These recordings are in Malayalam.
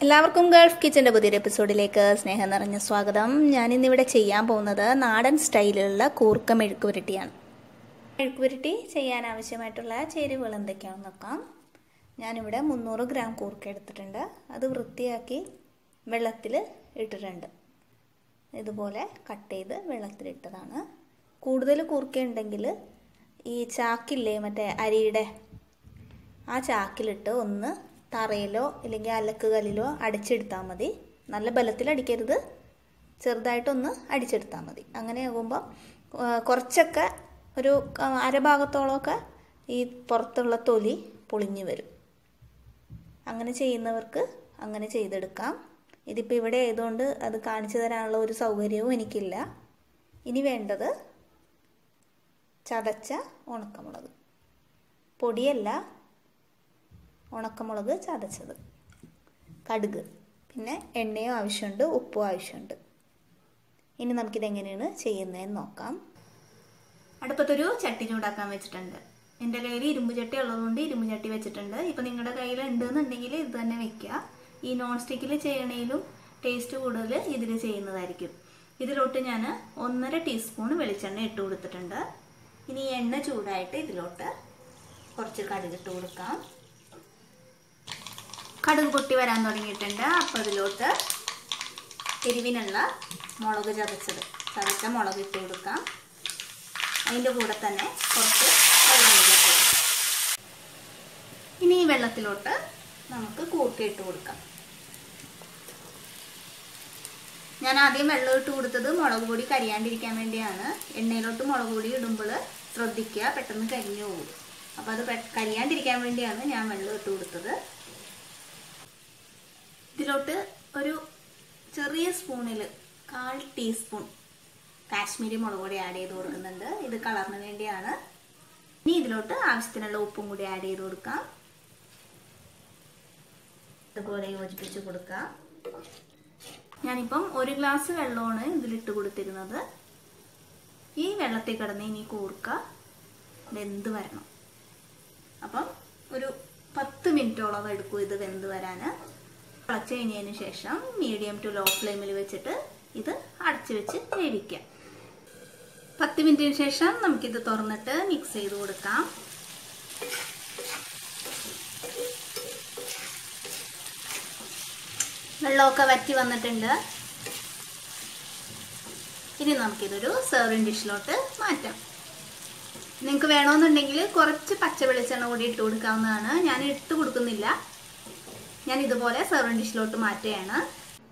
എല്ലാവർക്കും ഗൾഫ് കിച്ചൻ്റെ പുതിയൊരു എപ്പിസോഡിലേക്ക് സ്നേഹം നിറഞ്ഞ സ്വാഗതം. ഞാനിന്നിവിടെ ചെയ്യാൻ പോകുന്നത് നാടൻ സ്റ്റൈലിലുള്ള കൂർക്ക മെഴുക്ക് പുരട്ടിയാണ്. മെഴുക്ക് പുരട്ടി ചെയ്യാൻ ആവശ്യമായിട്ടുള്ള ചേരുവകൾ എന്തൊക്കെയാണെന്ന് നോക്കാം. ഞാനിവിടെ 300 ഗ്രാം കൂർക്ക എടുത്തിട്ടുണ്ട്. അത് വൃത്തിയാക്കി വെള്ളത്തിൽ ഇട്ടിട്ടുണ്ട്. ഇതുപോലെ കട്ട് ചെയ്ത് വെള്ളത്തിലിട്ടതാണ്. കൂടുതൽ കൂർക്ക ഉണ്ടെങ്കിൽ ഈ ചാക്കില്ലേ, മറ്റേ അരിയുടെ ആ ചാക്കിലിട്ട് ഒന്ന് തറയിലോ അല്ലെങ്കിൽ അലക്ക് കല്ലിലോ അടിച്ചെടുത്താൽ മതി. നല്ല ബലത്തിൽ അടിക്കരുത്, ചെറുതായിട്ടൊന്ന് അടിച്ചെടുത്താൽ മതി. അങ്ങനെ ആകുമ്പോൾ കുറച്ചൊക്കെ ഒരു അരഭാഗത്തോളമൊക്കെ ഈ പുറത്തുള്ള തൊലി പൊളിഞ്ഞു വരും. അങ്ങനെ ചെയ്യുന്നവർക്ക് അങ്ങനെ ചെയ്തെടുക്കാം. ഇതിപ്പോൾ ഇവിടെ ആയതുകൊണ്ട് അത് കാണിച്ചു തരാനുള്ള ഒരു സൗകര്യവും എനിക്കില്ല. ഇനി വേണ്ടത് ചതച്ച ഉണക്കമുളക്, പൊടിയല്ല, ഉണക്കമുളക് ചതച്ചത്, കടുക്, പിന്നെ എണ്ണയോ ആവശ്യമുണ്ട്, ഉപ്പും ആവശ്യമുണ്ട്. ഇനി നമുക്കിതെങ്ങനെയാണ് ചെയ്യുന്നതെന്ന് നോക്കാം. അടുപ്പത്തൊരു ചട്ടി ചൂടാക്കാൻ വെച്ചിട്ടുണ്ട്. എൻ്റെ കയ്യിൽ ഇരുമ്പ് ചട്ടി ഉള്ളതുകൊണ്ട് ഇരുമ്പ് ചട്ടി വെച്ചിട്ടുണ്ട്. ഇപ്പം നിങ്ങളുടെ കയ്യിൽ ഉണ്ടെന്നുണ്ടെങ്കിൽ ഇത് തന്നെ വെക്കുക. ഈ നോൺ സ്റ്റിക്കിൽ ചെയ്യണേലും ടേസ്റ്റ് കൂടുതൽ ഇതിൽ ചെയ്യുന്നതായിരിക്കും. ഇതിലോട്ട് ഞാൻ 1.5 ടീസ്പൂൺ വെളിച്ചെണ്ണ ഇട്ട് കൊടുത്തിട്ടുണ്ട്. ഇനി എണ്ണ ചൂടായിട്ട് ഇതിലോട്ട് കുറച്ച് കടുകിട്ട് കൊടുക്കാം. കടുക് പൊട്ടി വരാൻ തുടങ്ങിയിട്ടുണ്ട്. അപ്പോൾ അതിലോട്ട് എരിവിനുള്ള മുളക് ചതച്ച മുളക് ഇട്ട് കൊടുക്കാം. അതിൻ്റെ കൂടെ തന്നെ കുറച്ച് വെള്ളം കൊടുക്കാം. ഇനി ഈ വെള്ളത്തിലോട്ട് നമുക്ക് കൂർക്ക ഇട്ട് കൊടുക്കാം. ഞാൻ ആദ്യം വെള്ളം ഇട്ട് കൊടുത്തത് മുളക് പൊടി കരിയാണ്ടിരിക്കാൻ വേണ്ടിയാണ്. എണ്ണയിലോട്ട് മുളക് പൊടി ഇടുമ്പോൾ ശ്രദ്ധിക്കുക, പെട്ടെന്ന് കരിഞ്ഞു പോകും. അപ്പോൾ അത് കരിയാണ്ടിരിക്കാൻ വേണ്ടിയാണ് ഞാൻ വെള്ളം ഇട്ട് കൊടുത്തത്. ഇതിലോട്ട് ഒരു ചെറിയ സ്പൂണിൽ 1/4 ടീസ്പൂൺ കാശ്മീരി മുളക് പൊടി ആഡ് ചെയ്ത് കൊടുക്കുന്നുണ്ട്. ഇത് കളറിന് വേണ്ടിയാണ്. ഇനി ഇതിലോട്ട് ആവശ്യത്തിനുള്ള ഉപ്പും കൂടി ആഡ് ചെയ്ത് കൊടുക്കാം. ഇതുപോലെ യോജിപ്പിച്ച് കൊടുക്കാം. ഞാനിപ്പം 1 ഗ്ലാസ് വെള്ളമാണ് ഇതിലിട്ട് കൊടുത്തിരുന്നത്. ഈ വെള്ളത്തിൽ കിടന്ന് ഇനി കൂർക്ക വെന്ത് വരണം. അപ്പം ഒരു 10 മിനിറ്റോളം എടുക്കും ഇത് വെന്ത് വരാൻ. തിളച്ച് കഴിഞ്ഞതിന് ശേഷം മീഡിയം ടു ലോ ഫ്ലെയിമിൽ വെച്ചിട്ട് ഇത് അടച്ചു വെച്ച് വേവിക്കാം. 10 മിനിറ്റിന് ശേഷം നമുക്കിത് തുറന്നിട്ട് മിക്സ് ചെയ്ത് കൊടുക്കാം. വെള്ളമൊക്കെ വറ്റി വന്നിട്ടുണ്ട്. ഇനി നമുക്കിതൊരു സെർവിങ് ഡിഷിലോട്ട് മാറ്റാം. നിങ്ങൾക്ക് വേണമെന്നുണ്ടെങ്കിൽ കുറച്ച് പച്ച വെളിച്ചെണ്ണ കൂടി ഇട്ട് കൊടുക്കാവുന്നതാണ്. ഞാൻ ഇട്ട് കൊടുക്കുന്നില്ല. ഞാൻ ഇതുപോലെ സെർവിങ് ഡിഷിലോട്ട് മാറ്റുകയാണ്.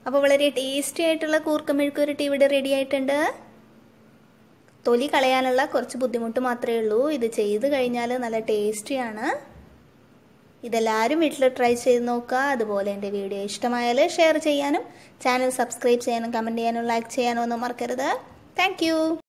അപ്പോൾ വളരെ ടേസ്റ്റി ആയിട്ടുള്ള കൂർക്ക മെഴുക്ക് പുരട്ടി ഇവിടെ റെഡി ആയിട്ടുണ്ട്. തൊലി കളയാനുള്ള കുറച്ച് ബുദ്ധിമുട്ട് മാത്രമേ ഉള്ളൂ. ഇത് ചെയ്ത് കഴിഞ്ഞാൽ നല്ല ടേസ്റ്റിയാണ്. ഇതെല്ലാവരും വീട്ടിൽ ട്രൈ ചെയ്ത് നോക്കുക. അതുപോലെ എൻ്റെ വീഡിയോ ഇഷ്ടമായാൽ ഷെയർ ചെയ്യാനും ചാനൽ സബ്സ്ക്രൈബ് ചെയ്യാനും കമൻറ്റ് ചെയ്യാനും ലൈക്ക് ചെയ്യാനും ഒന്നും മറക്കരുത്. താങ്ക്